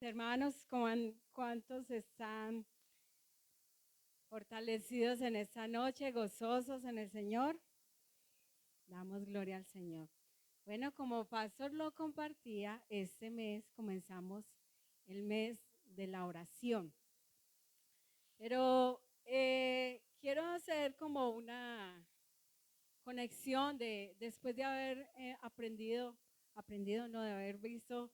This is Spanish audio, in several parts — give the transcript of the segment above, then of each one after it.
Hermanos, ¿cuántos están fortalecidos en esta noche, gozosos en el Señor? Damos gloria al Señor. Bueno, como pastor lo compartía, este mes comenzamos el mes de la oración. Pero quiero hacer como una conexión después de haber aprendido, no, de haber visto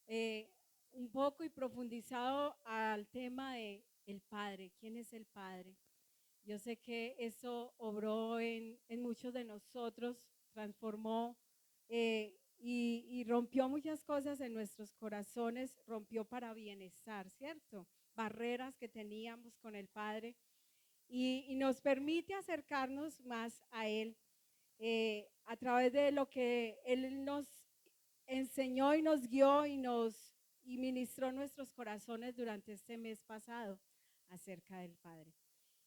eh, un poco y profundizado al tema de el Padre. ¿Quién es el Padre? Yo sé que eso obró en muchos de nosotros, transformó y rompió muchas cosas en nuestros corazones, rompió para bienestar, ¿cierto? Barreras que teníamos con el Padre y nos permite acercarnos más a Él a través de lo que Él nos enseñó y nos guió y ministró nuestros corazones durante este mes pasado acerca del Padre.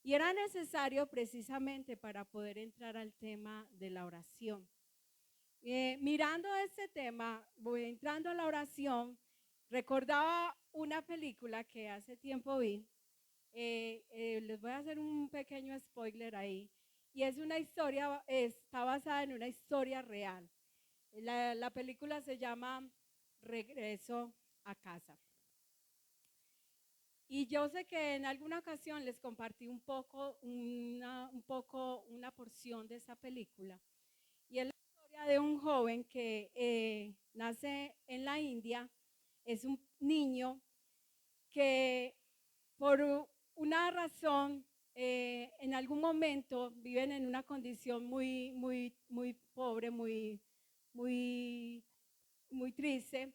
Y era necesario precisamente para poder entrar al tema de la oración. Mirando este tema, voy entrando a la oración, recordaba una película que hace tiempo vi. Les voy a hacer un pequeño spoiler ahí. Y es una historia, está basada en una historia real. La película se llama Regreso a casa. Y yo sé que en alguna ocasión les compartí una porción de esa película. Y es la historia de un joven que nace en la India. Es un niño que por una razón en algún momento viven en una condición muy pobre, muy, muy triste.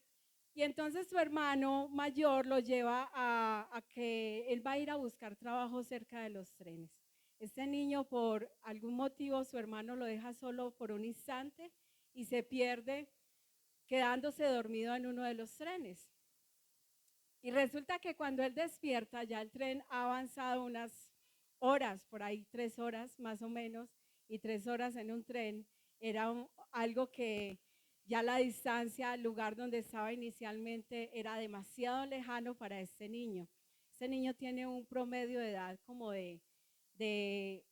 Y entonces su hermano mayor lo lleva a que él va a ir a buscar trabajo cerca de los trenes. Este niño, por algún motivo, su hermano lo deja solo por un instante y se pierde quedándose dormido en uno de los trenes. Y resulta que cuando él despierta, ya el tren ha avanzado unas horas, por ahí 3 horas más o menos, y 3 horas en un tren era algo que ya la distancia al lugar donde estaba inicialmente era demasiado lejano para este niño. Este niño tiene un promedio de edad como de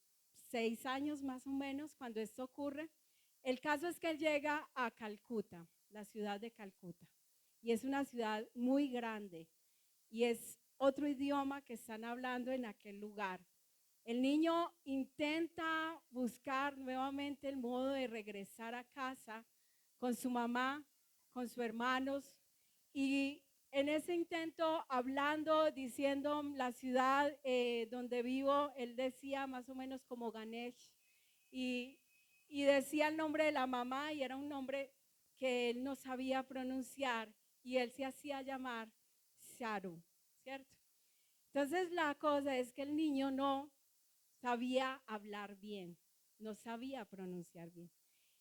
6 años más o menos cuando esto ocurre. El caso es que él llega a Calcuta, la ciudad de Calcuta, y es una ciudad muy grande y es otro idioma que están hablando en aquel lugar. El niño intenta buscar nuevamente el modo de regresar a casa con su mamá, con sus hermanos, y en ese intento hablando, diciendo la ciudad donde vivo, él decía más o menos como Ganesh, y, y decía el nombre de la mamá y era un nombre que él no sabía pronunciar y él se hacía llamar Sharu, ¿cierto? Entonces la cosa es que el niño no sabía hablar bien, no sabía pronunciar bien.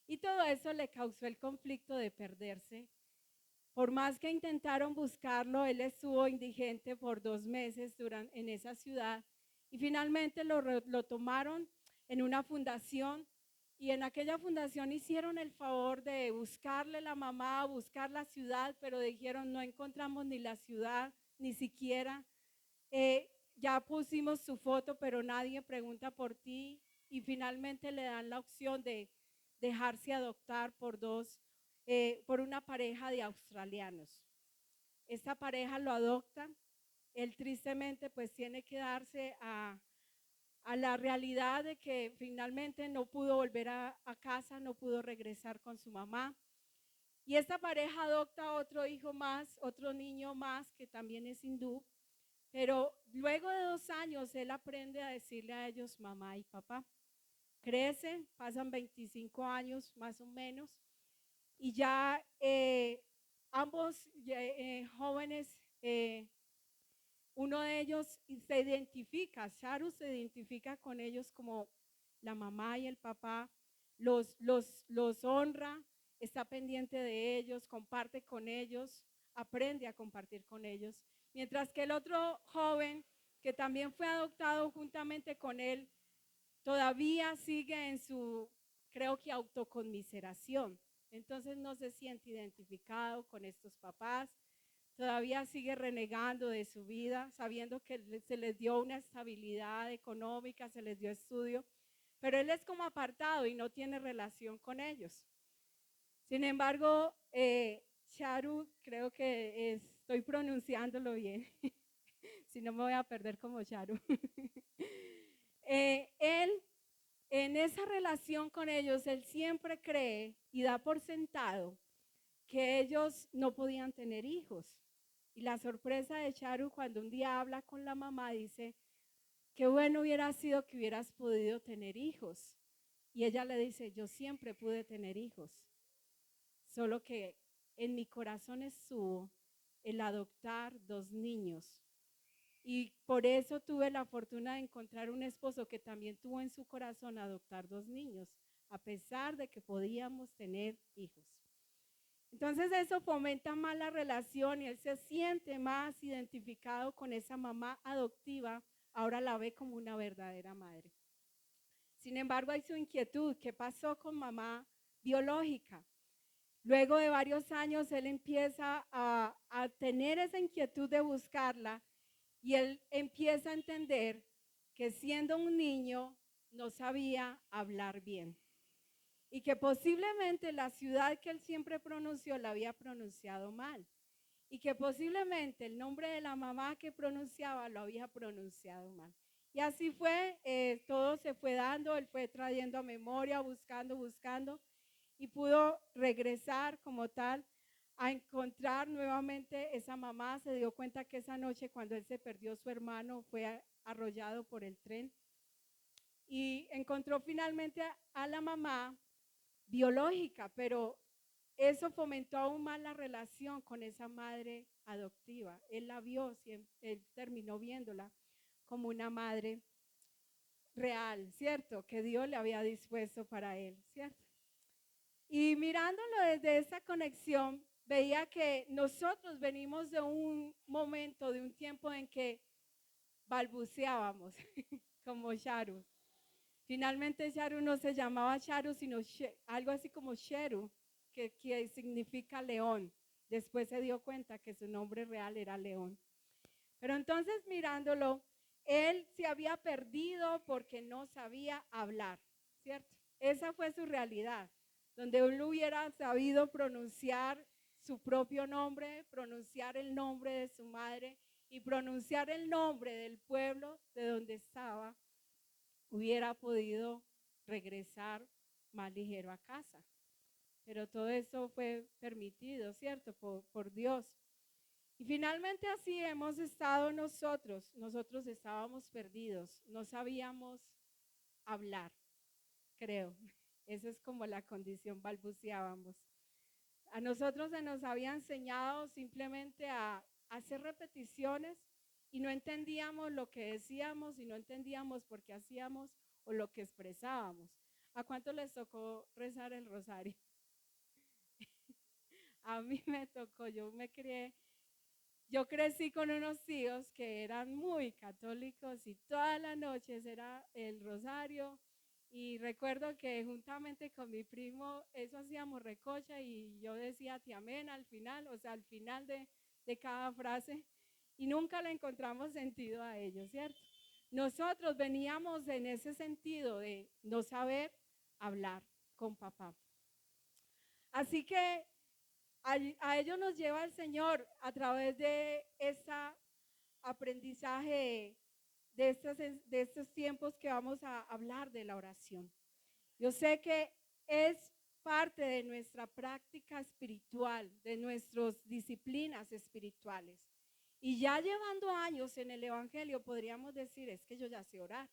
Y todo eso le causó el conflicto de perderse. Por más que intentaron buscarlo, él estuvo indigente por 2 meses en esa ciudad y finalmente lo tomaron en una fundación y en aquella fundación hicieron el favor de buscarle la mamá, buscar la ciudad, pero dijeron no encontramos ni la ciudad, ni siquiera ya pusimos su foto, pero nadie pregunta por ti y finalmente le dan la opción de dejarse adoptar por una pareja de australianos. Esta pareja lo adopta, él tristemente pues tiene que darse a la realidad de que finalmente no pudo volver a casa, no pudo regresar con su mamá. Y esta pareja adopta otro hijo más, otro niño más que también es hindú. Pero luego de 2 años, él aprende a decirle a ellos mamá y papá. Crece, pasan 25 años más o menos, y ya ambos jóvenes, uno de ellos se identifica, Sharu se identifica con ellos como la mamá y el papá, los honra, está pendiente de ellos, comparte con ellos, aprende a compartir con ellos. Mientras que el otro joven, que también fue adoptado juntamente con él, todavía sigue en su, creo que autoconmiseración. Entonces no se siente identificado con estos papás, todavía sigue renegando de su vida, sabiendo que se les dio una estabilidad económica, se les dio estudio, pero él es como apartado y no tiene relación con ellos. Sin embargo, Charu, creo que estoy pronunciándolo bien, si no me voy a perder como Charu. Él, en esa relación con ellos, él siempre cree y da por sentado que ellos no podían tener hijos. Y la sorpresa de Charu cuando un día habla con la mamá dice, qué bueno hubiera sido que hubieras podido tener hijos. Y ella le dice, yo siempre pude tener hijos, solo que en mi corazón estuvo el adoptar 2 niños. Y por eso tuve la fortuna de encontrar un esposo que también tuvo en su corazón adoptar 2 niños, a pesar de que podíamos tener hijos. Entonces eso fomenta más la relación y él se siente más identificado con esa mamá adoptiva, ahora la ve como una verdadera madre. Sin embargo, hay su inquietud, ¿qué pasó con mamá biológica? Luego de varios años, él empieza a tener esa inquietud de buscarla y él empieza a entender que siendo un niño no sabía hablar bien y que posiblemente la ciudad que él siempre pronunció la había pronunciado mal y que posiblemente el nombre de la mamá que pronunciaba lo había pronunciado mal. Y así fue, todo se fue dando, él fue trayendo a memoria, buscando, y pudo regresar como tal a encontrar nuevamente esa mamá. Se dio cuenta que esa noche cuando él se perdió, su hermano fue arrollado por el tren y encontró finalmente a la mamá biológica, pero eso fomentó aún más la relación con esa madre adoptiva. Él la vio, él terminó viéndola como una madre real, ¿cierto? Que Dios le había dispuesto para él, ¿cierto? Y mirándolo desde esa conexión, veía que nosotros venimos de un momento, de un tiempo en que balbuceábamos, como Sharu. Finalmente Sharu no se llamaba Sharu, sino algo así como Sheru, que significa león. Después se dio cuenta que su nombre real era León. Pero entonces mirándolo, él se había perdido porque no sabía hablar, ¿cierto? Esa fue su realidad, donde él hubiera sabido pronunciar su propio nombre, pronunciar el nombre de su madre y pronunciar el nombre del pueblo de donde estaba, hubiera podido regresar más ligero a casa. Pero todo eso fue permitido, ¿cierto? Por Dios. Y finalmente así hemos estado nosotros. Nosotros estábamos perdidos, no sabíamos hablar, creo. Esa es como la condición, balbuceábamos. A nosotros se nos había enseñado simplemente a hacer repeticiones y no entendíamos lo que decíamos y no entendíamos por qué hacíamos o lo que expresábamos. ¿A cuánto les tocó rezar el rosario? A mí me tocó, yo crecí con unos tíos que eran muy católicos y todas las noches era el rosario y recuerdo que juntamente con mi primo eso hacíamos recocha y yo decía te amén al final, o sea, al final de cada frase y nunca le encontramos sentido a ello, ¿cierto? Nosotros veníamos en ese sentido de no saber hablar con papá. Así que a ello nos lleva el Señor a través de ese aprendizaje, de estos tiempos que vamos a hablar de la oración. Yo sé que es parte de nuestra práctica espiritual, de nuestras disciplinas espirituales. Y ya llevando años en el Evangelio, podríamos decir, es que yo ya sé orar,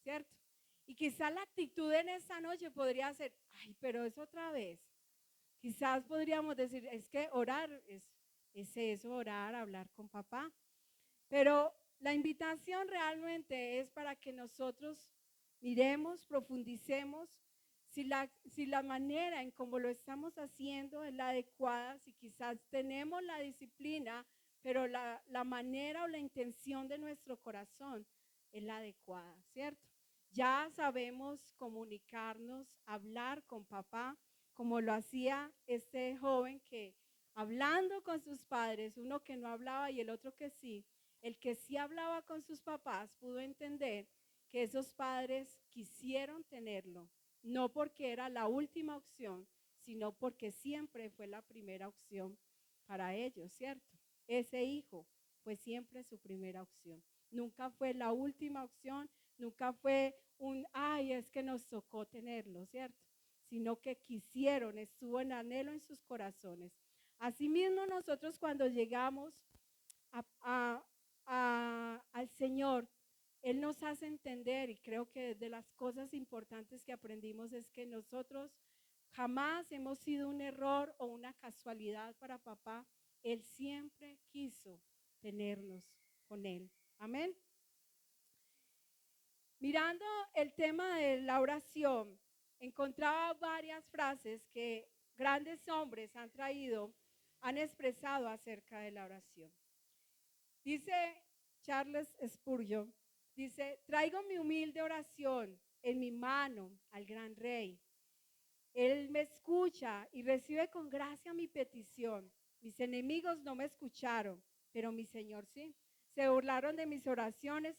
¿cierto? Y quizá la actitud en esta noche podría ser, ay, pero es otra vez. Quizás podríamos decir, es que orar es eso, orar, hablar con papá. Pero la invitación realmente es para que nosotros miremos, profundicemos si la manera en cómo lo estamos haciendo es la adecuada, si quizás tenemos la disciplina, pero la manera o la intención de nuestro corazón es la adecuada, ¿cierto? Ya sabemos comunicarnos, hablar con papá, como lo hacía este joven que hablando con sus padres, uno que no hablaba y el otro que sí, el que sí hablaba con sus papás pudo entender que esos padres quisieron tenerlo, no porque era la última opción, sino porque siempre fue la primera opción para ellos, ¿cierto? Ese hijo fue siempre su primera opción. Nunca fue la última opción, nunca fue ay, es que nos tocó tenerlo, ¿cierto? Sino que quisieron, estuvo en anhelo en sus corazones. Asimismo, nosotros cuando llegamos al Señor, Él nos hace entender, y creo que de las cosas importantes que aprendimos es que nosotros jamás hemos sido un error o una casualidad para papá. Él siempre quiso tenernos con Él. Amén. Mirando el tema de la oración, encontraba varias frases que grandes hombres han traído, han expresado acerca de la oración. Dice Charles Spurgeon, dice, traigo mi humilde oración en mi mano al gran rey. Él me escucha y recibe con gracia mi petición. Mis enemigos no me escucharon, pero mi Señor sí. Se burlaron de mis oraciones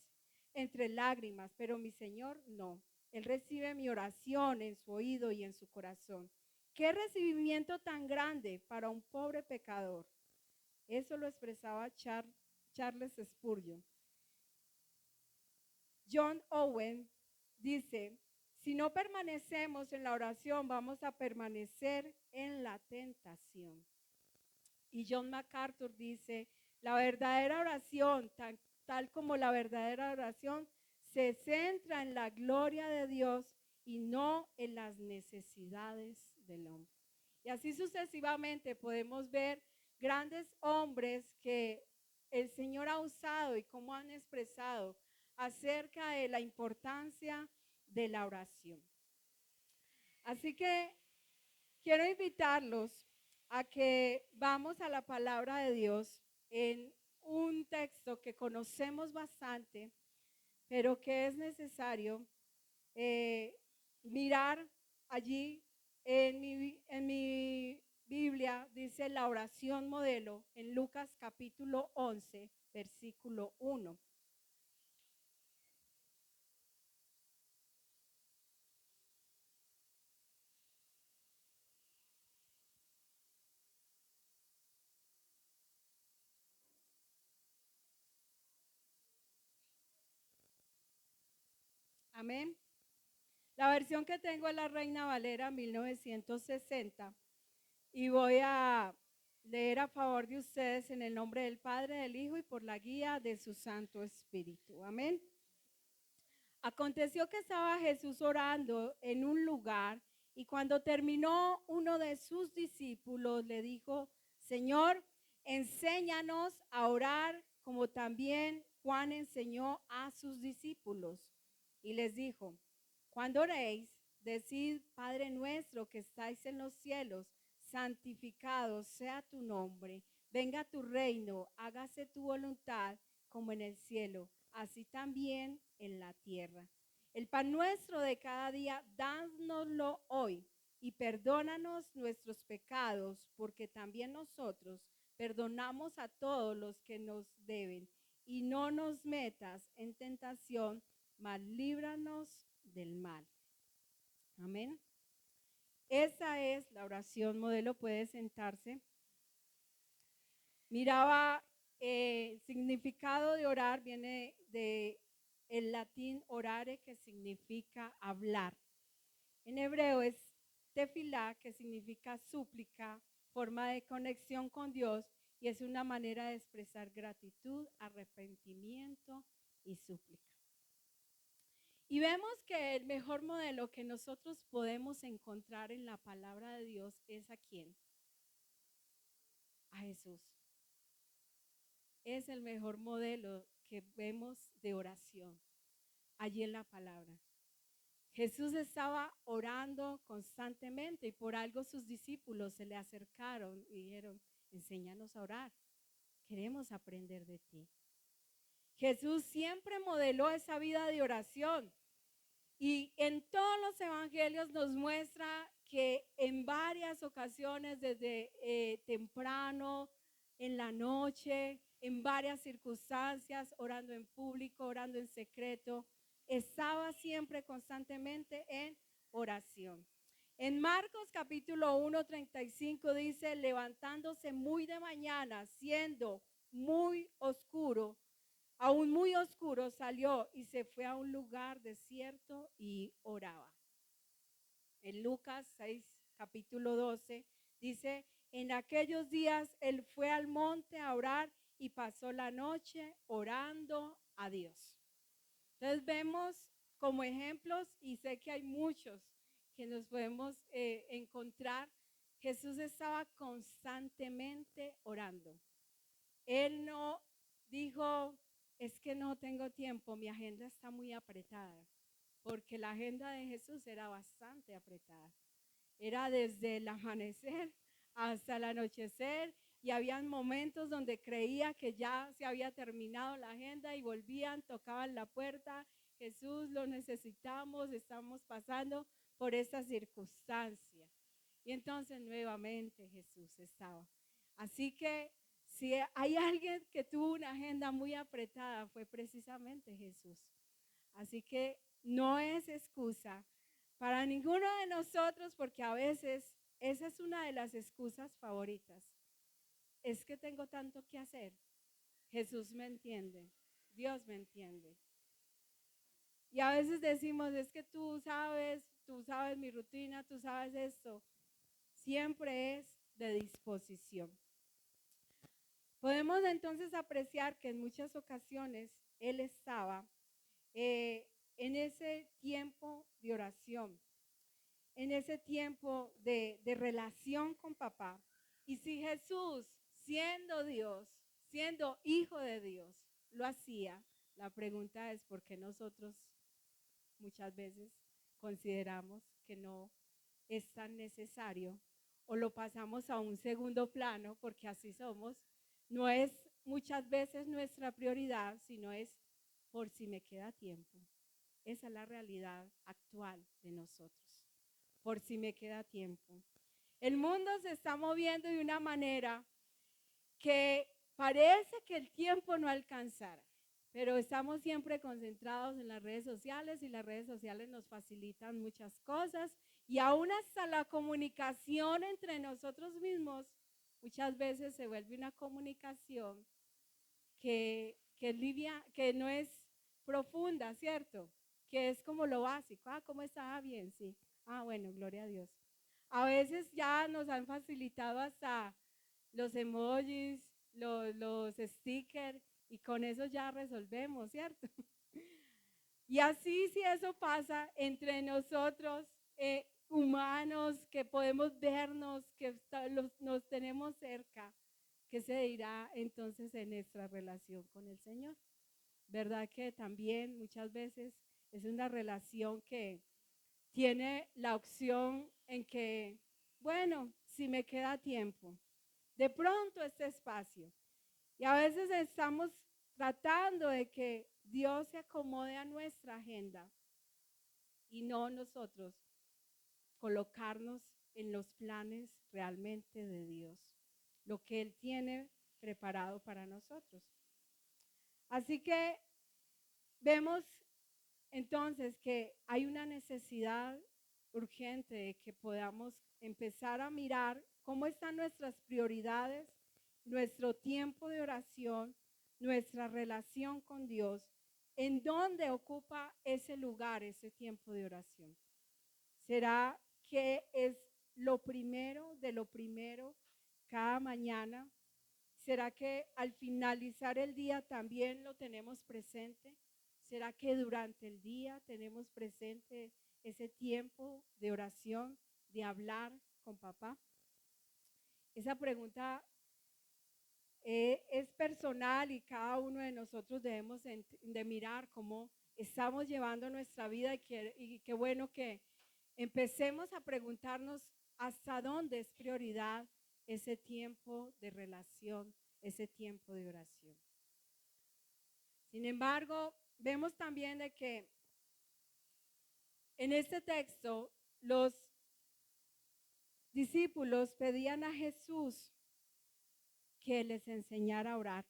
entre lágrimas, pero mi Señor no. Él recibe mi oración en su oído y en su corazón. Qué recibimiento tan grande para un pobre pecador. Eso lo expresaba Charles Spurgeon. John Owen dice, si no permanecemos en la oración, vamos a permanecer en la tentación. Y John MacArthur dice, la verdadera oración, tal como la verdadera oración, se centra en la gloria de Dios y no en las necesidades del hombre. Y así sucesivamente podemos ver grandes hombres que el Señor ha usado y cómo han expresado acerca de la importancia de la oración. Así que quiero invitarlos a que vamos a la palabra de Dios en un texto que conocemos bastante, pero que es necesario mirar allí en mi Biblia. Dice la oración modelo en Lucas capítulo 11, versículo 1. Amén. La versión que tengo es la Reina Valera 1960 y voy a leer a favor de ustedes en el nombre del Padre, del Hijo y por la guía de su Santo Espíritu. Amén. Aconteció que estaba Jesús orando en un lugar y cuando terminó, uno de sus discípulos le dijo, Señor, enséñanos a orar como también Juan enseñó a sus discípulos. Y les dijo, cuando oréis, decid, Padre nuestro que estáis en los cielos, santificado sea tu nombre, venga tu reino, hágase tu voluntad como en el cielo, así también en la tierra. El pan nuestro de cada día, dánoslo hoy y perdónanos nuestros pecados, porque también nosotros perdonamos a todos los que nos deben. Y no nos metas en tentación, mas líbranos del mal. Amén. Esa es la oración modelo. Puede sentarse. Miraba, el significado de orar viene de el latín orare, que significa hablar. En hebreo es tefilá, que significa súplica, forma de conexión con Dios, y es una manera de expresar gratitud, arrepentimiento y súplica. Y vemos que el mejor modelo que nosotros podemos encontrar en la palabra de Dios es ¿a quién? A Jesús. Es el mejor modelo que vemos de oración allí en la palabra. Jesús estaba orando constantemente y por algo sus discípulos se le acercaron y dijeron, enséñanos a orar, queremos aprender de ti. Jesús siempre modeló esa vida de oración. Y en todos los evangelios nos muestra que en varias ocasiones, desde temprano, en la noche, en varias circunstancias, orando en público, orando en secreto, estaba siempre constantemente en oración. En Marcos capítulo 1:35 dice, levantándose muy de mañana, siendo muy oscuro, aún muy oscuro, salió y se fue a un lugar desierto y oraba. En Lucas 6, capítulo 12, dice, en aquellos días él fue al monte a orar y pasó la noche orando a Dios. Entonces vemos como ejemplos, y sé que hay muchos que nos podemos encontrar, Jesús estaba constantemente orando. Él no dijo, es que no tengo tiempo, mi agenda está muy apretada, porque la agenda de Jesús era bastante apretada. Era desde el amanecer hasta el anochecer, y habían momentos donde creía que ya se había terminado la agenda y volvían, tocaban la puerta, Jesús, lo necesitamos, estamos pasando por esta circunstancia. Y entonces nuevamente Jesús estaba. Así que si hay alguien que tuvo una agenda muy apretada, fue precisamente Jesús. Así que no es excusa para ninguno de nosotros, porque a veces esa es una de las excusas favoritas. Es que tengo tanto que hacer. Jesús me entiende, Dios me entiende. Y a veces decimos, es que tú sabes mi rutina, tú sabes esto. Siempre es de disposición. Podemos entonces apreciar que en muchas ocasiones él estaba en ese tiempo de oración, en ese tiempo de relación con papá. Y si Jesús, siendo Dios, siendo hijo de Dios, lo hacía, la pregunta es por qué nosotros muchas veces consideramos que no es tan necesario o lo pasamos a un segundo plano, porque así somos. No es muchas veces nuestra prioridad, sino es por si me queda tiempo. Esa es la realidad actual de nosotros. Por si me queda tiempo. El mundo se está moviendo de una manera que parece que el tiempo no alcanzará, pero estamos siempre concentrados en las redes sociales, y las redes sociales nos facilitan muchas cosas, y aún hasta la comunicación entre nosotros mismos muchas veces se vuelve una comunicación que no es profunda, ¿cierto? Que es como lo básico. ¿Cómo estaba? Bien, sí. Bueno, gloria a Dios. A veces ya nos han facilitado hasta los emojis, los stickers, y con eso ya resolvemos, ¿cierto? Y así, si eso pasa entre nosotros, humanos, que podemos vernos, que nos tenemos cerca, ¿qué se dirá entonces en nuestra relación con el Señor? ¿Verdad que también muchas veces es una relación que tiene la opción en que, bueno, si me queda tiempo, de pronto este espacio? Y a veces estamos tratando de que Dios se acomode a nuestra agenda y no nosotros colocarnos en los planes realmente de Dios, lo que Él tiene preparado para nosotros. Así que vemos entonces que hay una necesidad urgente de que podamos empezar a mirar cómo están nuestras prioridades, nuestro tiempo de oración, nuestra relación con Dios, en dónde ocupa ese lugar, ese tiempo de oración. ¿Será que es lo primero de lo primero cada mañana? ¿Será que al finalizar el día también lo tenemos presente? ¿Será que durante el día tenemos presente ese tiempo de oración, de hablar con papá? Esa pregunta es personal, y cada uno de nosotros debemos de mirar cómo estamos llevando nuestra vida, y qué bueno que empecemos a preguntarnos hasta dónde es prioridad ese tiempo de relación, ese tiempo de oración. Sin embargo, vemos también de que en este texto, los discípulos pedían a Jesús que les enseñara a orar.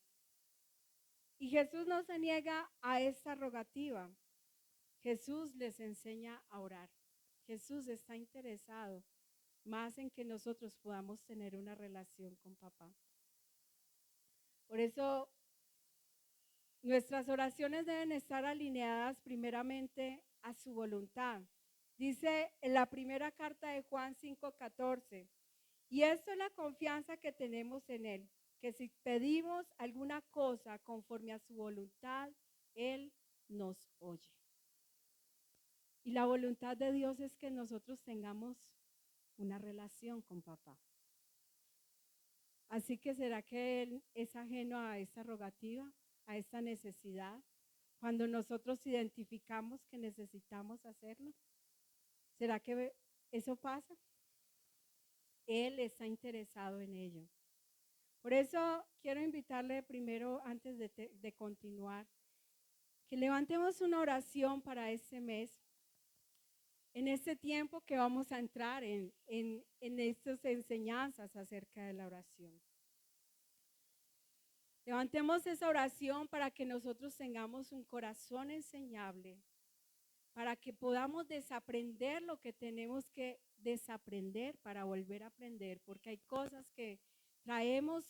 Y Jesús no se niega a esta rogativa. Jesús les enseña a orar. Jesús está interesado más en que nosotros podamos tener una relación con papá. Por eso nuestras oraciones deben estar alineadas primeramente a su voluntad. Dice en la primera carta de Juan 5:14, y esto es la confianza que tenemos en Él, que si pedimos alguna cosa conforme a su voluntad, Él nos oye. Y la voluntad de Dios es que nosotros tengamos una relación con papá. Así que ¿será que Él es ajeno a esta rogativa, a esta necesidad? Cuando nosotros identificamos que necesitamos hacerlo, ¿será que eso pasa? Él está interesado en ello. Por eso quiero invitarle primero, antes de continuar, que levantemos una oración para este mes, en este tiempo que vamos a entrar en estas enseñanzas acerca de la oración. Levantemos esa oración para que nosotros tengamos un corazón enseñable, para que podamos desaprender lo que tenemos que desaprender para volver a aprender, porque hay cosas que traemos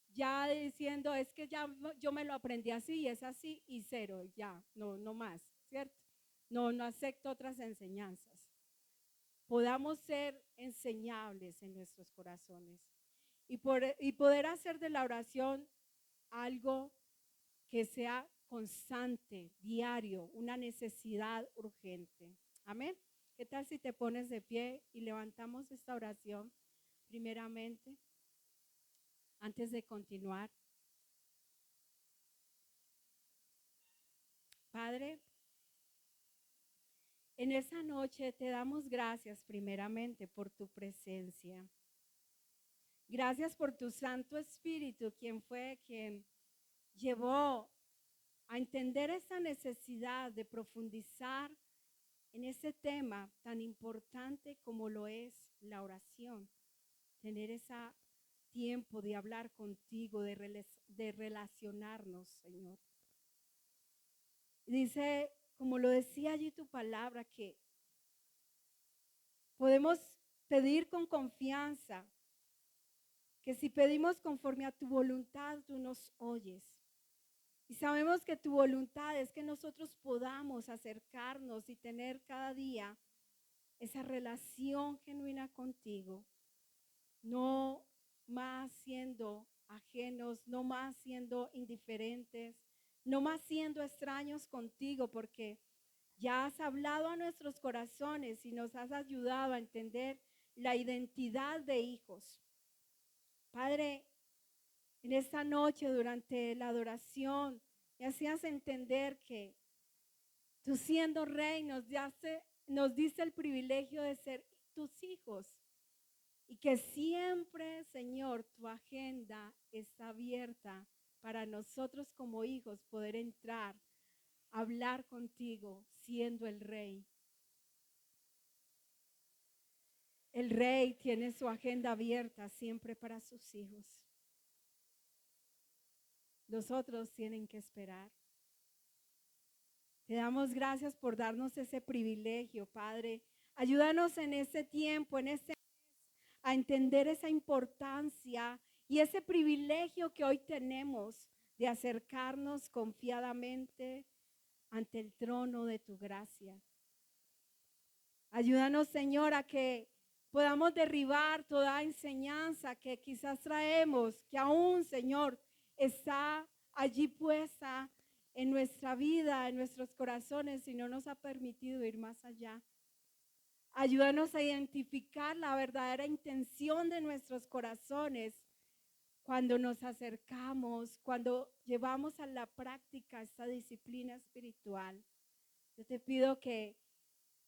ya diciendo, es que ya yo me lo aprendí así y es así y cero, ya, no más, ¿cierto? No acepto otras enseñanzas. Podamos ser enseñables en nuestros corazones y poder hacer de la oración algo que sea constante, diario, una necesidad urgente. Amén. ¿Qué tal si te pones de pie y levantamos esta oración primeramente, antes de continuar? Padre, en esa noche te damos gracias primeramente por tu presencia. Gracias por tu Santo Espíritu, quien llevó a entender esa necesidad de profundizar en ese tema tan importante como lo es la oración. Tener ese tiempo de hablar contigo, de relacionarnos, Señor. Dice, como lo decía allí tu palabra, que podemos pedir con confianza, que si pedimos conforme a tu voluntad, tú nos oyes. Y sabemos que tu voluntad es que nosotros podamos acercarnos y tener cada día esa relación genuina contigo, no más siendo ajenos, no más siendo indiferentes, no más siendo extraños contigo, porque ya has hablado a nuestros corazones y nos has ayudado a entender la identidad de hijos. Padre, en esta noche durante la adoración me hacías entender que tú siendo rey nos diste el privilegio de ser tus hijos y que siempre, Señor, tu agenda está abierta para nosotros como hijos poder entrar, hablar contigo siendo el rey. El rey tiene su agenda abierta siempre para sus hijos. Los otros tienen que esperar. Te damos gracias por darnos ese privilegio, Padre. Ayúdanos en este tiempo, en este mes, a entender esa importancia y ese privilegio que hoy tenemos de acercarnos confiadamente ante el trono de tu gracia. Ayúdanos, Señor, a que podamos derribar toda enseñanza que quizás traemos, que aún, Señor, está allí puesta en nuestra vida, en nuestros corazones, y no nos ha permitido ir más allá. Ayúdanos a identificar la verdadera intención de nuestros corazones cuando nos acercamos, cuando llevamos a la práctica esta disciplina espiritual. Yo te pido que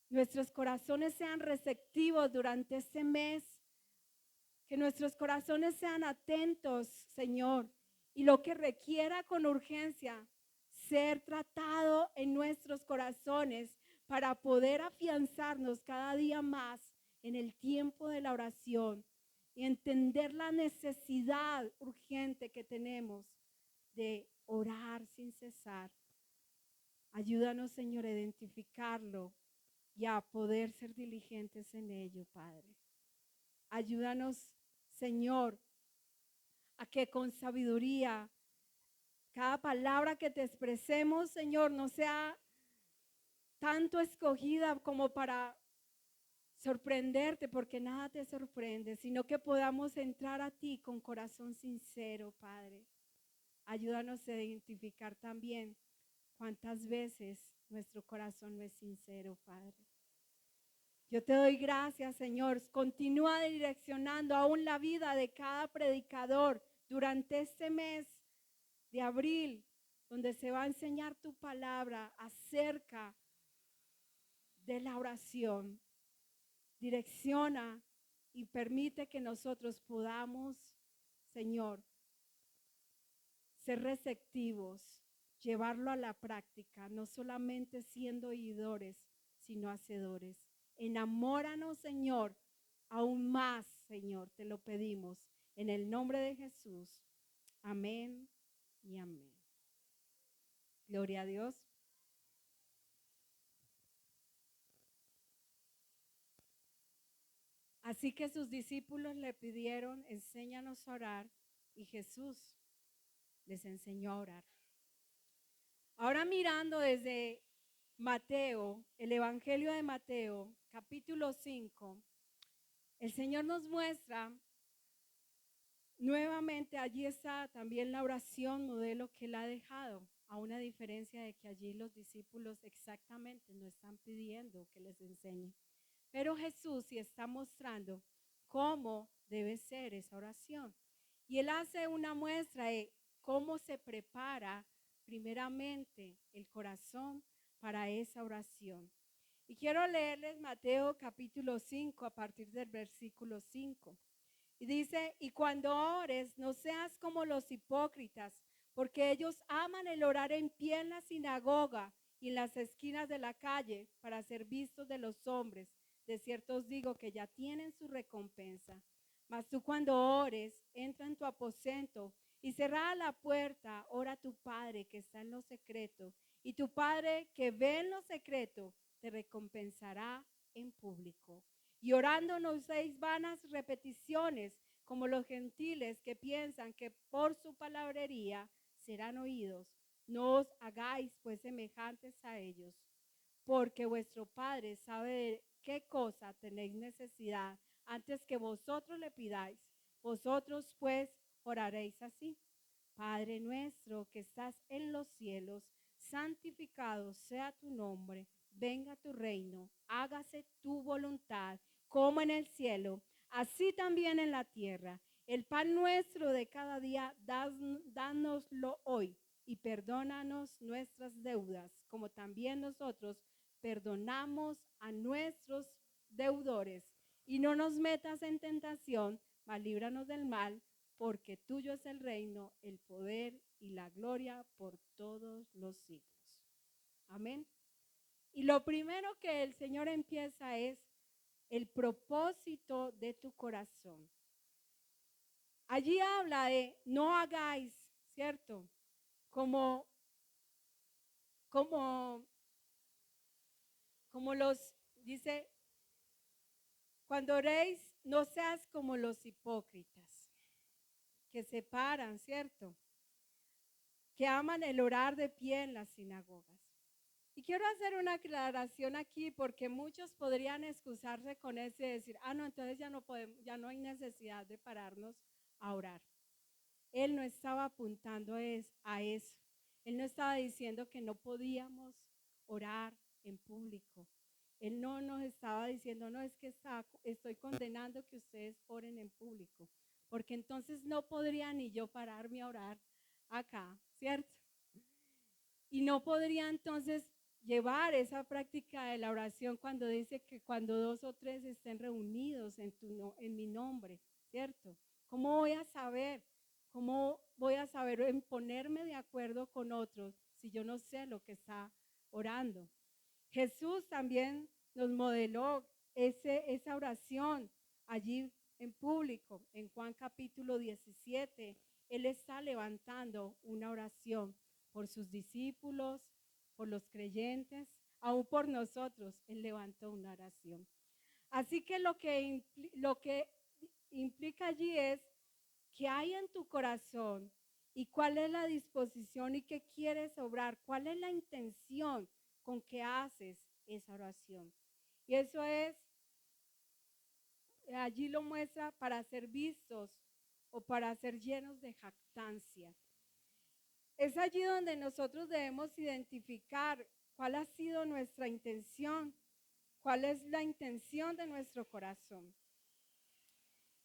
nuestros corazones sean receptivos durante este mes, que nuestros corazones sean atentos, Señor, y lo que requiera con urgencia ser tratado en nuestros corazones para poder afianzarnos cada día más en el tiempo de la oración y entender la necesidad urgente que tenemos de orar sin cesar. Ayúdanos, Señor, a identificarlo y a poder ser diligentes en ello, Padre. Ayúdanos, Señor, a que con sabiduría cada palabra que te expresemos, Señor, no sea tanto escogida como para sorprenderte, porque nada te sorprende, sino que podamos entrar a ti con corazón sincero, Padre. Ayúdanos a identificar también cuántas veces nuestro corazón no es sincero, Padre. Yo te doy gracias, Señor. Continúa direccionando aún la vida de cada predicador durante este mes de abril, donde se va a enseñar tu palabra acerca de la oración. Direcciona y permite que nosotros podamos, Señor, ser receptivos, llevarlo a la práctica, no solamente siendo oidores, sino hacedores. Enamóranos, Señor, aún más, Señor, te lo pedimos. En el nombre de Jesús. Amén y amén. Gloria a Dios. Así que sus discípulos le pidieron, enséñanos a orar, y Jesús les enseñó a orar. Ahora mirando desde Mateo, el Evangelio de Mateo, capítulo 5, el Señor nos muestra nuevamente, allí está también la oración modelo que Él ha dejado, a una diferencia de que allí los discípulos exactamente no están pidiendo que les enseñe. Pero Jesús sí está mostrando cómo debe ser esa oración. Y Él hace una muestra de cómo se prepara primeramente el corazón para esa oración. Y quiero leerles Mateo capítulo 5 a partir del versículo 5. Y dice, y cuando ores, no seas como los hipócritas, porque ellos aman el orar en pie en la sinagoga y en las esquinas de la calle para ser vistos de los hombres. De cierto os digo que ya tienen su recompensa. Mas tú cuando ores, entra en tu aposento y cerrada la puerta, ora a tu Padre que está en lo secreto. Y tu Padre que ve en lo secreto, te recompensará en público. Y orando no uséis vanas repeticiones como los gentiles que piensan que por su palabrería serán oídos. No os hagáis pues semejantes a ellos, porque vuestro Padre sabe de qué cosa tenéis necesidad antes que vosotros le pidáis. Vosotros pues oraréis así. Padre nuestro que estás en los cielos, santificado sea tu nombre, venga tu reino, hágase tu voluntad, como en el cielo, así también en la tierra. El pan nuestro de cada día, dánoslo hoy y perdónanos nuestras deudas, como también nosotros perdonamos a nuestros deudores. Y no nos metas en tentación, mas líbranos del mal, porque tuyo es el reino, el poder y la gloria por todos los siglos. Amén. Y lo primero que el Señor empieza es el propósito de tu corazón. Allí habla de no hagáis, ¿cierto? Como dice, cuando oréis, no seas como los hipócritas, que se paran, ¿cierto? Que aman el orar de pie en las sinagogas. Y quiero hacer una aclaración aquí porque muchos podrían excusarse con eso y decir, no, entonces ya no podemos, ya no hay necesidad de pararnos a orar. Él no estaba apuntando a eso. Él no estaba diciendo que no podíamos orar en público. Él no nos estaba diciendo, no, es que estoy condenando que ustedes oren en público, porque entonces no podría ni yo pararme a orar acá, ¿cierto? Y no podría entonces llevar esa práctica de la oración cuando dice que cuando 2 o 3 estén reunidos en mi nombre, ¿cierto? ¿Cómo voy a saber? ¿Cómo voy a saber en ponerme de acuerdo con otros si yo no sé lo que está orando? Jesús también nos modeló esa oración allí en público, en Juan capítulo 17. Él está levantando una oración por sus discípulos, por los creyentes, aún por nosotros. Él levantó una oración. Así que lo que implica allí es qué hay en tu corazón y cuál es la disposición y qué quieres obrar, cuál es la intención con que haces esa oración. Y eso es, allí lo muestra para ser vistos o para ser llenos de jactancia. Es allí donde nosotros debemos identificar cuál ha sido nuestra intención, cuál es la intención de nuestro corazón.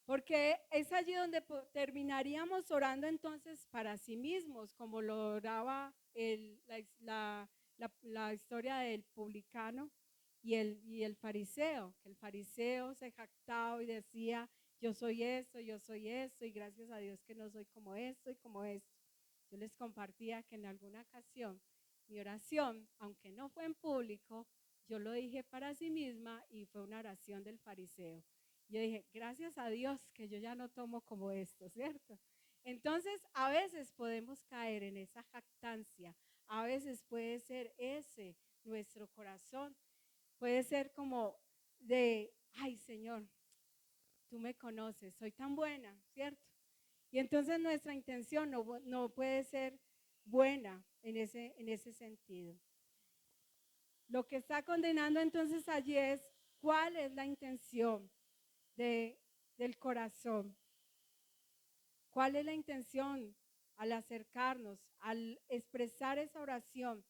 Porque es allí donde terminaríamos orando entonces para sí mismos, como lo oraba la historia del publicano y el fariseo, que el fariseo se jactaba y decía, yo soy esto, y gracias a Dios que no soy como esto y como esto. Yo les compartía que en alguna ocasión mi oración, aunque no fue en público, yo lo dije para sí misma y fue una oración del fariseo. Yo dije, gracias a Dios que yo ya no tomo como esto, ¿cierto? Entonces, a veces podemos caer en esa jactancia, a veces puede ser ese nuestro corazón, puede ser como de, ay Señor, tú me conoces, soy tan buena, ¿cierto? Y entonces nuestra intención no puede ser buena en ese sentido. Lo que está condenando entonces allí es cuál es la intención del corazón. ¿Cuál es la intención al acercarnos, al expresar esa oración?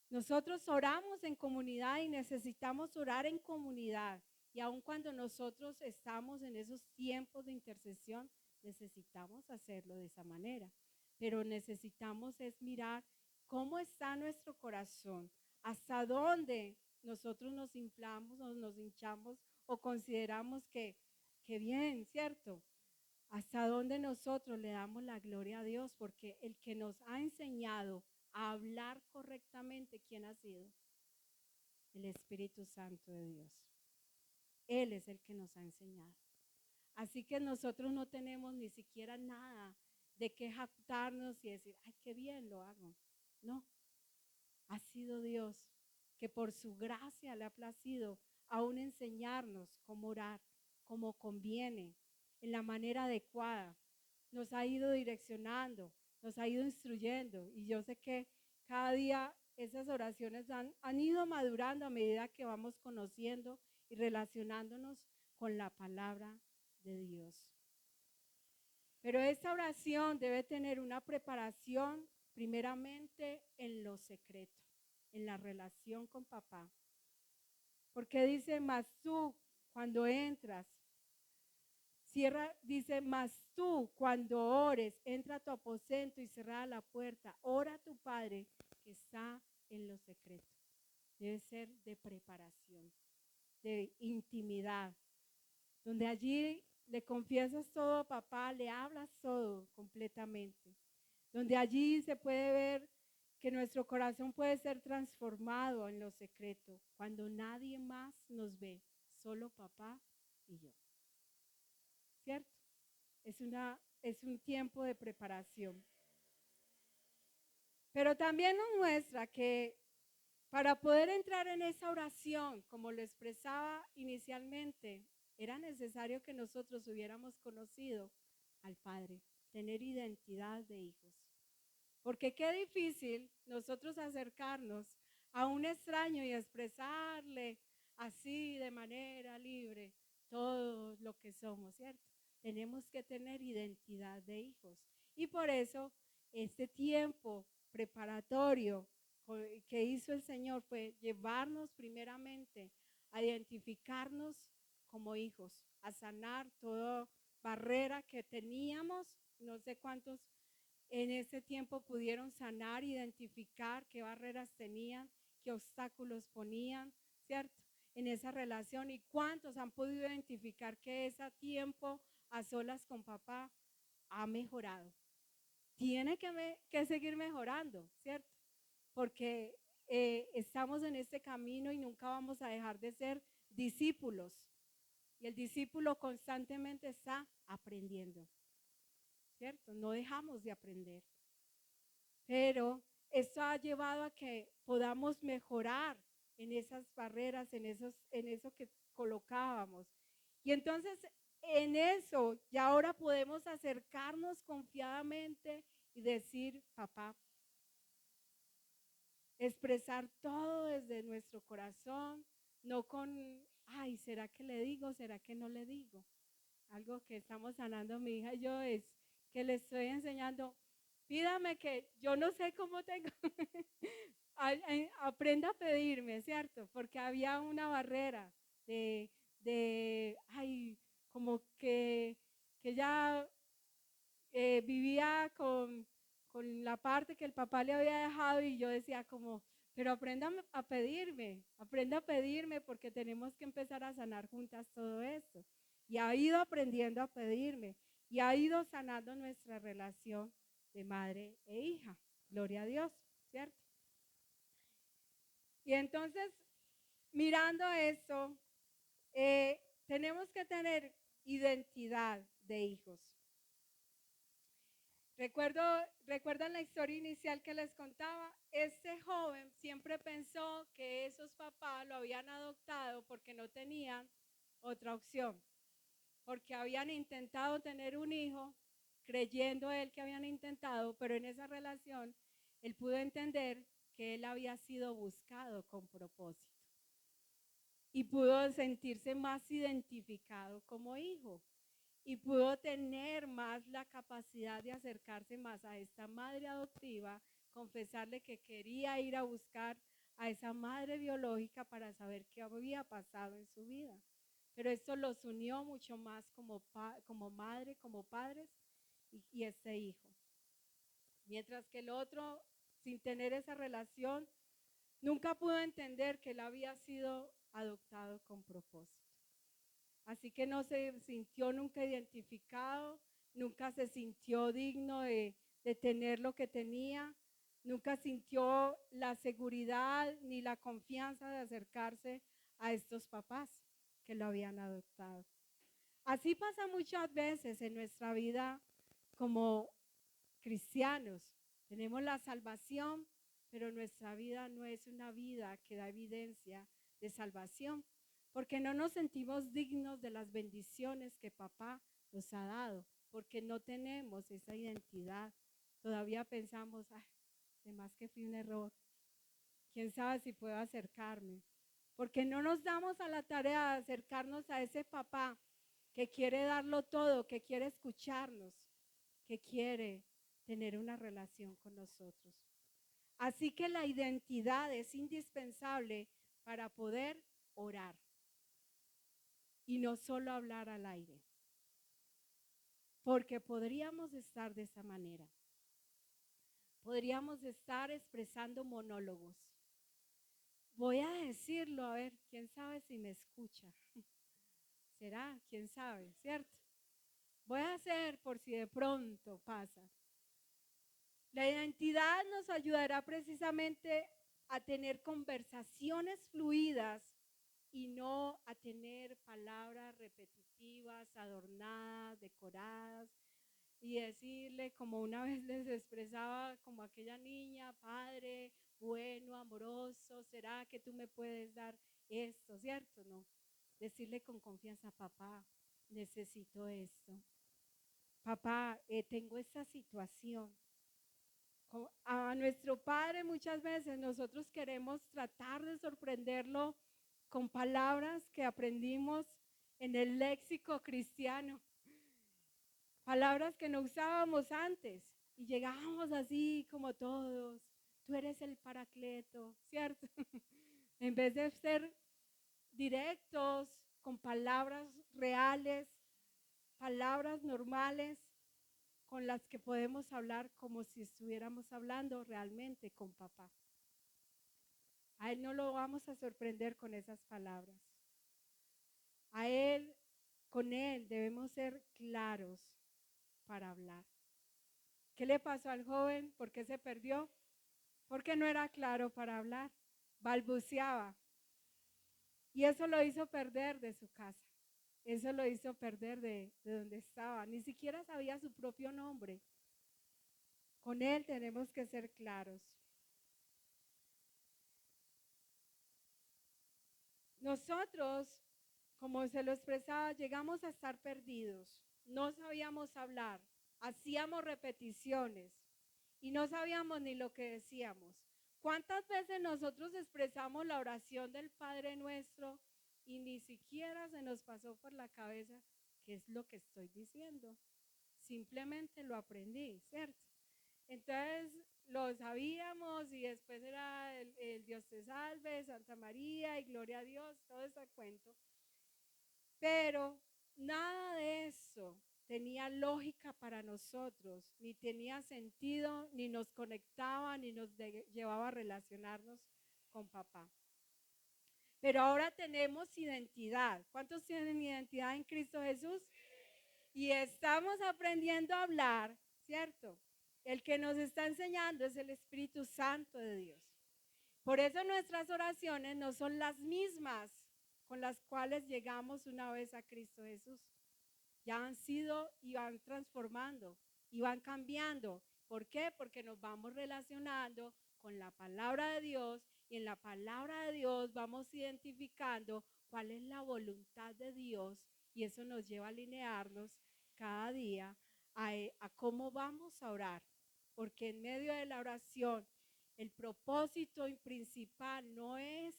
Nosotros oramos en comunidad y necesitamos orar en comunidad. Y aun cuando nosotros estamos en esos tiempos de intercesión, necesitamos hacerlo de esa manera. Pero necesitamos es mirar cómo está nuestro corazón, hasta dónde nosotros nos inflamos o nos hinchamos o consideramos que bien, ¿cierto? Hasta dónde nosotros le damos la gloria a Dios, porque el que nos ha enseñado a hablar correctamente, ¿quién ha sido? El Espíritu Santo de Dios. Él es el que nos ha enseñado. Así que nosotros no tenemos ni siquiera nada de qué jactarnos y decir, ay, qué bien lo hago. No, ha sido Dios que por su gracia le ha placido aún enseñarnos cómo orar, cómo conviene, en la manera adecuada. Nos ha ido direccionando, nos ha ido instruyendo y yo sé que cada día esas oraciones han ido madurando a medida que vamos conociendo y relacionándonos con la palabra de Dios. Pero esta oración debe tener una preparación primeramente en lo secreto, en la relación con papá. Porque dice, mas tú cuando entras, cierra, dice, mas tú cuando ores, entra a tu aposento y cerrada la puerta, ora a tu Padre que está en lo secreto. Debe ser de preparación, de intimidad, donde allí le confiesas todo a papá, le hablas todo completamente, donde allí se puede ver que nuestro corazón puede ser transformado en lo secreto, cuando nadie más nos ve, solo papá y yo. ¿Cierto? Es un tiempo de preparación. Pero también nos muestra que para poder entrar en esa oración, como lo expresaba inicialmente, era necesario que nosotros hubiéramos conocido al Padre, tener identidad de hijos. Porque qué difícil nosotros acercarnos a un extraño y expresarle así de manera libre todo lo que somos, ¿cierto? Tenemos que tener identidad de hijos. Y por eso este tiempo preparatorio que hizo el Señor fue llevarnos primeramente a identificarnos como hijos, a sanar toda barrera que teníamos, no sé cuántos en ese tiempo pudieron sanar, identificar qué barreras tenían, qué obstáculos ponían, ¿cierto? En esa relación y cuántos han podido identificar que ese tiempo a solas con papá ha mejorado. Tiene que seguir mejorando, ¿cierto? Porque estamos en este camino y nunca vamos a dejar de ser discípulos. Y el discípulo constantemente está aprendiendo, ¿cierto? No dejamos de aprender. Pero esto ha llevado a que podamos mejorar en esas barreras, en eso que colocábamos. Y entonces en eso ya ahora podemos acercarnos confiadamente y decir, papá, expresar todo desde nuestro corazón, no con, ay, ¿será que le digo? ¿Será que no le digo? Algo que estamos sanando mi hija y yo es que le estoy enseñando, pídame que yo no sé cómo tengo, aprenda a pedirme, ¿cierto? Porque había una barrera ay, como que ella vivía con la parte que el papá le había dejado y yo decía como, pero aprenda a pedirme porque tenemos que empezar a sanar juntas todo esto. Y ha ido aprendiendo a pedirme y ha ido sanando nuestra relación de madre e hija. Gloria a Dios, ¿cierto? Y entonces, mirando esto, tenemos que tener identidad de hijos. ¿Recuerdan la historia inicial que les contaba? Este joven siempre pensó que esos papás lo habían adoptado porque no tenían otra opción, porque habían intentado tener un hijo, creyendo él que habían intentado, pero en esa relación él pudo entender que él había sido buscado con propósito y pudo sentirse más identificado como hijo. Y pudo tener más la capacidad de acercarse más a esta madre adoptiva, confesarle que quería ir a buscar a esa madre biológica para saber qué había pasado en su vida. Pero esto los unió mucho más como madre, como padres y este hijo. Mientras que el otro, sin tener esa relación, nunca pudo entender que él había sido adoptado con propósito. Así que no se sintió nunca identificado, nunca se sintió digno de tener lo que tenía, nunca sintió la seguridad ni la confianza de acercarse a estos papás que lo habían adoptado. Así pasa muchas veces en nuestra vida como cristianos. Tenemos la salvación, pero nuestra vida no es una vida que da evidencia de salvación, porque no nos sentimos dignos de las bendiciones que papá nos ha dado, porque no tenemos esa identidad. Todavía pensamos, ay, además que fui un error, quién sabe si puedo acercarme, porque no nos damos a la tarea de acercarnos a ese papá que quiere darlo todo, que quiere escucharnos, que quiere tener una relación con nosotros. Así que la identidad es indispensable para poder orar y no solo hablar al aire, porque podríamos estar de esa manera. Podríamos estar expresando monólogos. Voy a decirlo, a ver, quién sabe si me escucha. ¿Será? ¿Quién sabe? ¿Cierto? Voy a hacer por si de pronto pasa. La identidad nos ayudará precisamente a tener conversaciones fluidas y no a tener palabras repetitivas, adornadas, decoradas, y decirle, como una vez les expresaba, como aquella niña, padre, bueno, amoroso, ¿será que tú me puedes dar esto? ¿Cierto? No. Decirle con confianza, papá, necesito esto. Papá, tengo esta situación. A nuestro padre muchas veces nosotros queremos tratar de sorprenderlo con palabras que aprendimos en el léxico cristiano, palabras que no usábamos antes y llegábamos así como todos, tú eres el Paracleto, ¿cierto? En vez de ser directos, con palabras reales, palabras normales, con las que podemos hablar como si estuviéramos hablando realmente con papá. A él no lo vamos a sorprender con esas palabras. Con él debemos ser claros para hablar. ¿Qué le pasó al joven? ¿Por qué se perdió? Porque no era claro para hablar. balbuceaba. Y eso lo hizo perder de su casa. Eso lo hizo perder de donde estaba. Ni siquiera sabía su propio nombre. Con él tenemos que ser claros. Nosotros, como se lo expresaba, llegamos a estar perdidos. No sabíamos hablar. Hacíamos repeticiones y no sabíamos ni lo que decíamos. ¿Cuántas veces nosotros expresamos la oración del Padre Nuestro y ni siquiera se nos pasó por la cabeza qué es lo que estoy diciendo? Simplemente lo aprendí, ¿cierto? Entonces lo sabíamos y después era el Dios te salve, Santa María y gloria a Dios, todo ese cuento. Pero nada de eso tenía lógica para nosotros, ni tenía sentido, ni nos conectaba, ni nos llevaba a relacionarnos con papá. Pero ahora tenemos identidad. ¿Cuántos tienen identidad en Cristo Jesús? Y estamos aprendiendo a hablar, ¿cierto? El que nos está enseñando es el Espíritu Santo de Dios. Por eso nuestras oraciones no son las mismas con las cuales llegamos una vez a Cristo Jesús. Ya han sido y van transformando y van cambiando. ¿Por qué? Porque nos vamos relacionando con la palabra de Dios y en la palabra de Dios vamos identificando cuál es la voluntad de Dios y eso nos lleva a alinearnos cada día a cómo vamos a orar. Porque en medio de la oración el propósito principal no es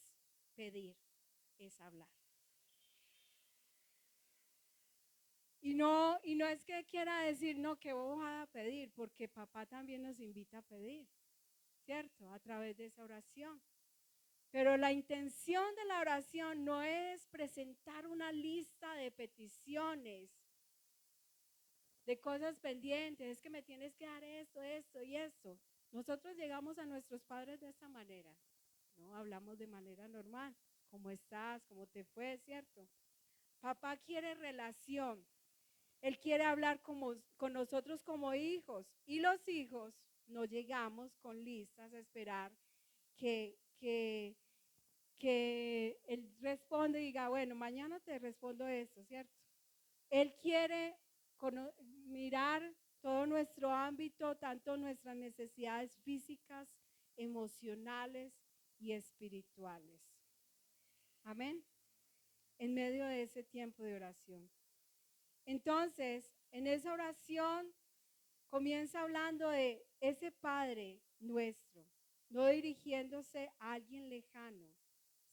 pedir, es hablar. Y no es que quiera decir, no, que vos vas a pedir, porque papá también nos invita a pedir, ¿cierto? A través de esa oración. Pero la intención de la oración no es presentar una lista de peticiones, de cosas pendientes, es que me tienes que dar esto, esto y esto. Nosotros llegamos a nuestros padres de esta manera, ¿no? Hablamos de manera normal, ¿cómo estás? ¿Cómo te fue? ¿Cierto? Papá quiere relación. Él quiere hablar con nosotros como hijos. Y los hijos no llegamos con listas a esperar que Él responde y diga, bueno, mañana te respondo esto, ¿cierto? Él quiere mirar todo nuestro ámbito, tanto nuestras necesidades físicas, emocionales y espirituales. Amén. En medio de ese tiempo de oración. Entonces, en esa oración comienza hablando de ese Padre nuestro, no dirigiéndose a alguien lejano,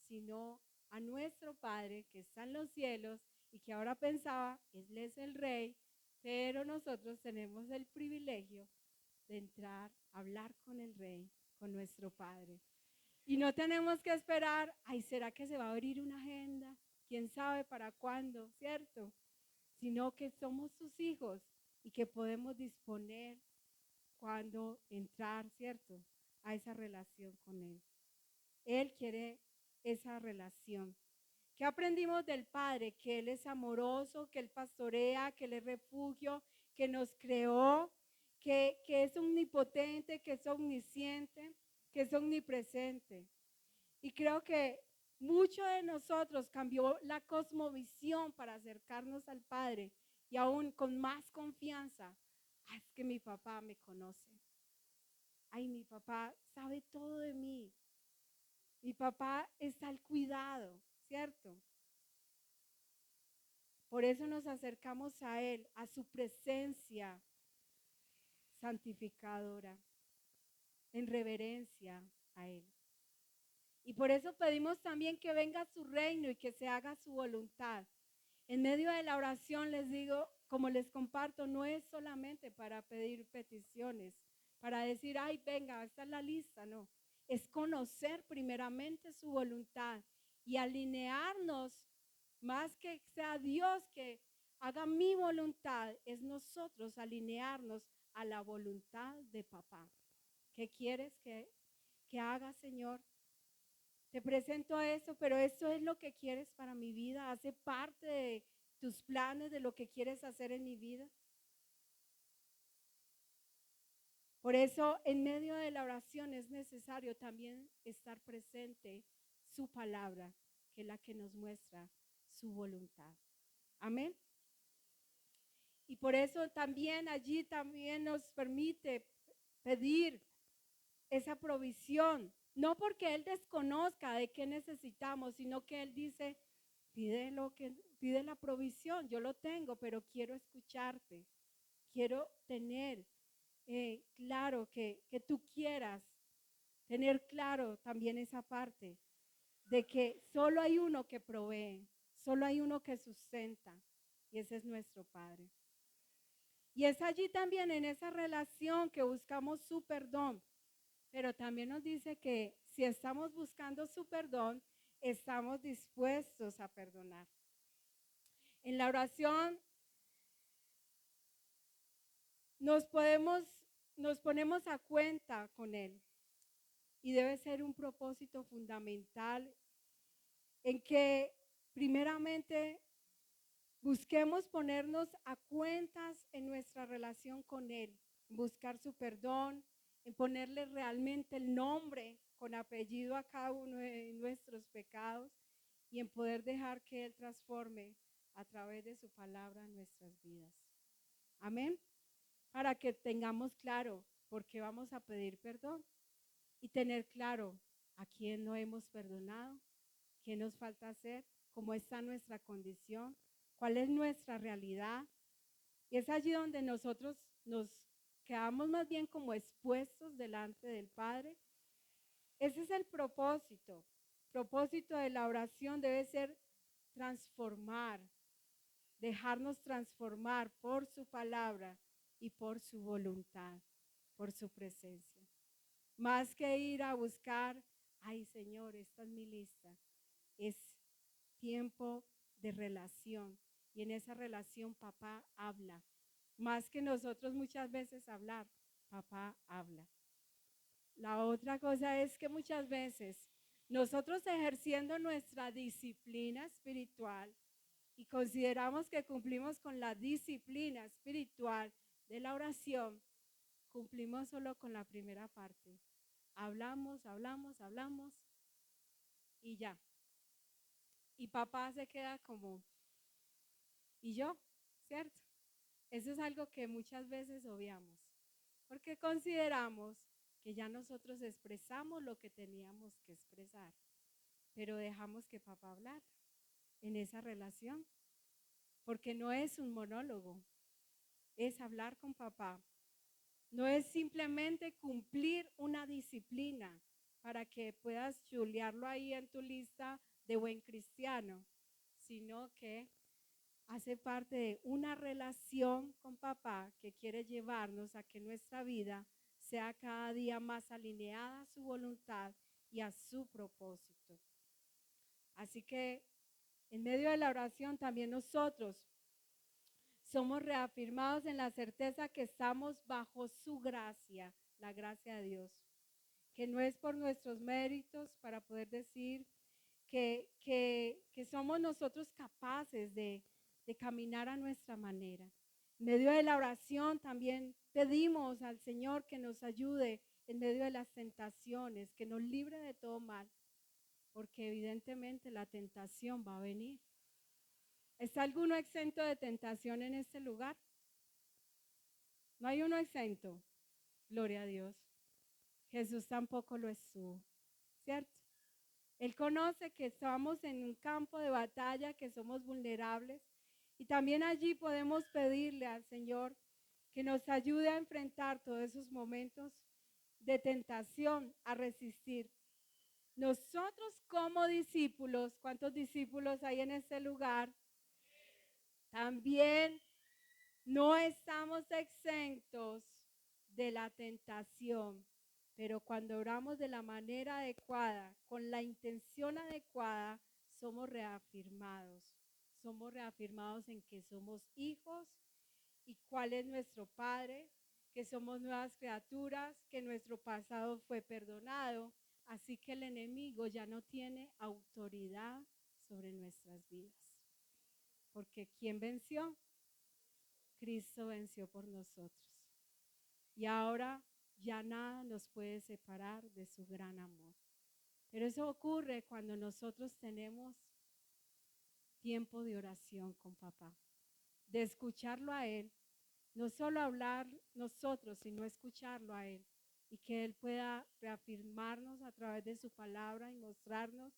sino a nuestro Padre que está en los cielos y que ahora pensaba, Él es el Rey, pero nosotros tenemos el privilegio de entrar a hablar con el Rey, con nuestro Padre. Y no tenemos que esperar, ay, ¿será que se va a abrir una agenda? ¿Quién sabe para cuándo? ¿Cierto? Sino que somos sus hijos y que podemos disponer cuando entrar, ¿cierto?, a esa relación con Él. Él quiere esa relación. ¿Qué aprendimos del Padre? Que Él es amoroso, que Él pastorea, que Él es refugio, que nos creó, que es omnipotente, que es omnisciente, que es omnipresente. Y creo que mucho de nosotros cambió la cosmovisión para acercarnos al Padre y aún con más confianza. Ah, es que mi papá me conoce. Ay, mi papá sabe todo de mí. Mi papá está al cuidado, ¿cierto? Por eso nos acercamos a Él, a su presencia santificadora, en reverencia a Él. Y por eso pedimos también que venga su reino y que se haga su voluntad. En medio de la oración les digo, como les comparto, no es solamente para pedir peticiones, para decir, ay, venga, esta es la lista, no. Es conocer primeramente su voluntad y alinearnos, más que sea Dios que haga mi voluntad, es nosotros alinearnos a la voluntad de papá. ¿Qué quieres que haga, Señor? Te presento eso, pero eso es lo que quieres para mi vida, hace parte de tus planes, de lo que quieres hacer en mi vida. Por eso, en medio de la oración es necesario también estar presente su palabra, que es la que nos muestra su voluntad. Amén. Y por eso también allí también nos permite pedir esa provisión, no porque Él desconozca de qué necesitamos, sino que Él dice, pide la provisión, yo lo tengo, pero quiero escucharte, quiero tener claro que tú quieras, tener claro también esa parte de que solo hay uno que provee, solo hay uno que sustenta, y ese es nuestro Padre. Y es allí también en esa relación que buscamos su perdón, pero también nos dice que si estamos buscando su perdón, estamos dispuestos a perdonar. En la oración nos ponemos a cuenta con Él y debe ser un propósito fundamental en que primeramente busquemos ponernos a cuentas en nuestra relación con Él, buscar su perdón, en ponerle realmente el nombre con apellido a cada uno de nuestros pecados y en poder dejar que Él transforme a través de su palabra nuestras vidas. Amén. Para que tengamos claro por qué vamos a pedir perdón y tener claro a quién no hemos perdonado, qué nos falta hacer, cómo está nuestra condición, cuál es nuestra realidad. Y es allí donde nosotros nos quedamos más bien como expuestos delante del Padre. Ese es el propósito. El propósito de la oración debe ser transformar, dejarnos transformar por su palabra y por su voluntad, por su presencia. Más que ir a buscar, ay Señor, esta es mi lista, es tiempo de relación. Y en esa relación papá habla. Más que nosotros muchas veces hablar, papá habla. La otra cosa es que muchas veces nosotros ejerciendo nuestra disciplina espiritual y consideramos que cumplimos con la disciplina espiritual de la oración, cumplimos solo con la primera parte. Hablamos y ya. Y papá se queda como, ¿y yo? ¿Cierto? Eso es algo que muchas veces obviamos, porque consideramos que ya nosotros expresamos lo que teníamos que expresar, pero dejamos que papá hablara en esa relación, porque no es un monólogo, es hablar con papá. No es simplemente cumplir una disciplina para que puedas chulearlo ahí en tu lista de buen cristiano, sino que hace parte de una relación con papá que quiere llevarnos a que nuestra vida sea cada día más alineada a su voluntad y a su propósito. Así que en medio de la oración también nosotros somos reafirmados en la certeza que estamos bajo su gracia, la gracia de Dios, que no es por nuestros méritos para poder decir que somos nosotros capaces de caminar a nuestra manera. En medio de la oración también pedimos al Señor que nos ayude en medio de las tentaciones, que nos libre de todo mal, porque evidentemente la tentación va a venir. ¿Está alguno exento de tentación en este lugar? No hay uno exento. Gloria a Dios. Jesús tampoco lo estuvo, ¿cierto? Él conoce que estamos en un campo de batalla, que somos vulnerables y también allí podemos pedirle al Señor que nos ayude a enfrentar todos esos momentos de tentación, a resistir. Nosotros como discípulos, ¿cuántos discípulos hay en este lugar? También no estamos exentos de la tentación, pero cuando oramos de la manera adecuada, con la intención adecuada, somos reafirmados. Somos reafirmados en que somos hijos y cuál es nuestro Padre, que somos nuevas criaturas, que nuestro pasado fue perdonado, así que el enemigo ya no tiene autoridad sobre nuestras vidas. Porque ¿quién venció? Cristo venció por nosotros. Y ahora ya nada nos puede separar de su gran amor. Pero eso ocurre cuando nosotros tenemos tiempo de oración con papá, de escucharlo a él, no solo hablar nosotros, sino escucharlo a él y que él pueda reafirmarnos a través de su palabra y mostrarnos,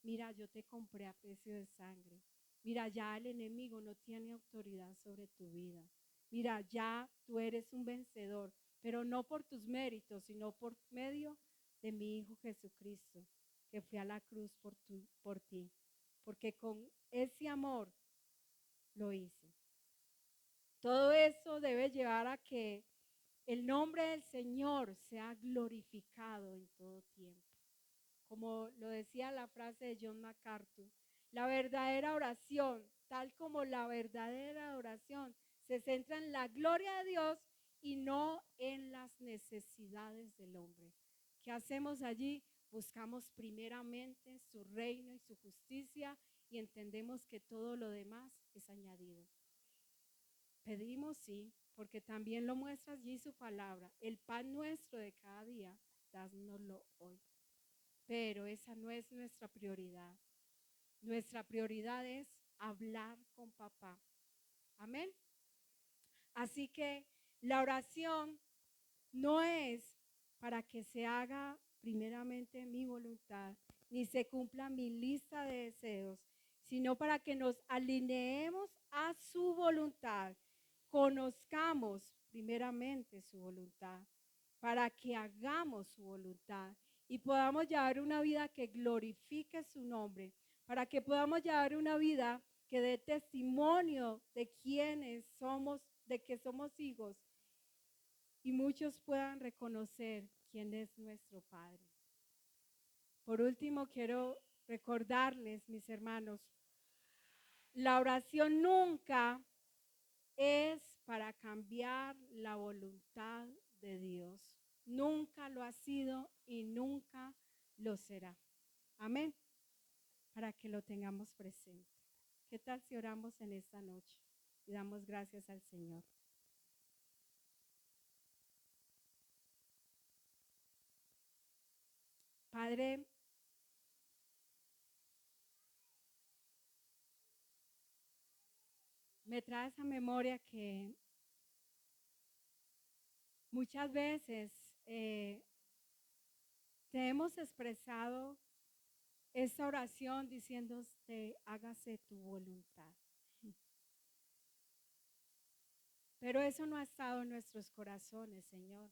mira, yo te compré a precio de sangre. Mira, ya el enemigo no tiene autoridad sobre tu vida. Mira, ya tú eres un vencedor, pero no por tus méritos, sino por medio de mi Hijo Jesucristo, que fue a la cruz por ti. Porque con ese amor lo hice. Todo eso debe llevar a que el nombre del Señor sea glorificado en todo tiempo. Como lo decía la frase de John MacArthur, la verdadera oración, tal como la verdadera oración, se centra en la gloria de Dios y no en las necesidades del hombre. ¿Qué hacemos allí? Buscamos primeramente su reino y su justicia y entendemos que todo lo demás es añadido. Pedimos, sí, porque también lo muestra allí su palabra. El pan nuestro de cada día, dánoslo hoy. Pero esa no es nuestra prioridad. Nuestra prioridad es hablar con papá. Amén. Así que la oración no es para que se haga primeramente mi voluntad, ni se cumpla mi lista de deseos, sino para que nos alineemos a su voluntad, conozcamos primeramente su voluntad, para que hagamos su voluntad y podamos llevar una vida que glorifique su nombre, para que podamos llevar una vida que dé testimonio de quiénes somos, de que somos hijos y muchos puedan reconocer quién es nuestro Padre. Por último, quiero recordarles, mis hermanos, la oración nunca es para cambiar la voluntad de Dios. Nunca lo ha sido y nunca lo será. Amén. Para que lo tengamos presente. ¿Qué tal si oramos en esta noche y damos gracias al Señor? Padre, me trae esa memoria que muchas veces te hemos expresado esta oración diciéndote, hágase tu voluntad. Pero eso no ha estado en nuestros corazones, Señor.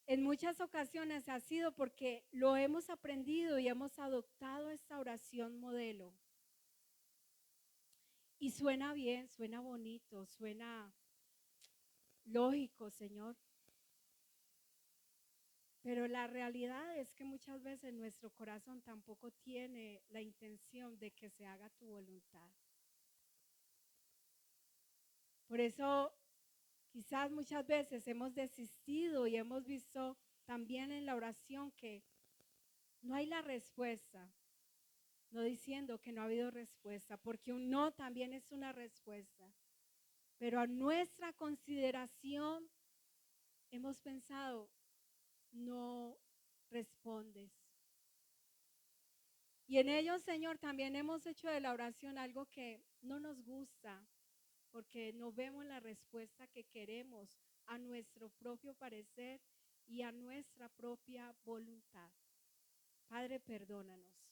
En muchas ocasiones ha sido porque lo hemos aprendido y hemos adoptado esta oración modelo. Y suena bien, suena bonito, suena lógico, Señor. Pero la realidad es que muchas veces nuestro corazón tampoco tiene la intención de que se haga tu voluntad. Por eso quizás muchas veces hemos desistido y hemos visto también en la oración que no hay la respuesta, no diciendo que no ha habido respuesta, porque un no también es una respuesta. Pero a nuestra consideración hemos pensado, no respondes. Y en ello, Señor, también hemos hecho de la oración algo que no nos gusta, porque no vemos la respuesta que queremos a nuestro propio parecer y a nuestra propia voluntad. Padre, perdónanos.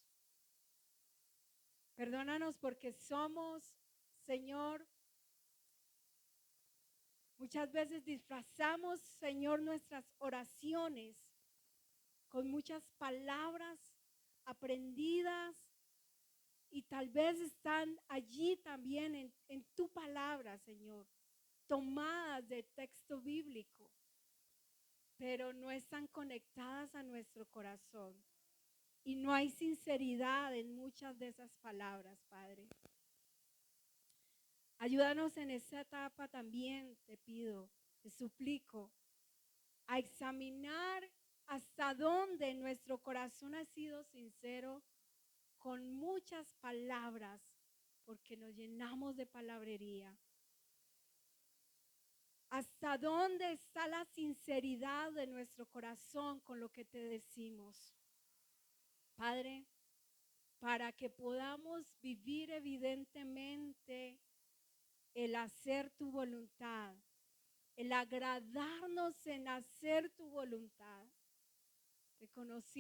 Perdónanos porque somos, Señor, muchas veces disfrazamos, Señor, nuestras oraciones con muchas palabras aprendidas y tal vez están allí también en tu palabra, Señor, tomadas de texto bíblico, pero no están conectadas a nuestro corazón. Y no hay sinceridad en muchas de esas palabras, Padre. Ayúdanos en esta etapa también, te pido, te suplico, a examinar hasta dónde nuestro corazón ha sido sincero con muchas palabras, porque nos llenamos de palabrería. ¿Hasta dónde está la sinceridad de nuestro corazón con lo que te decimos? Padre, para que podamos vivir evidentemente el hacer tu voluntad, el agradarnos en hacer tu voluntad. Te conocí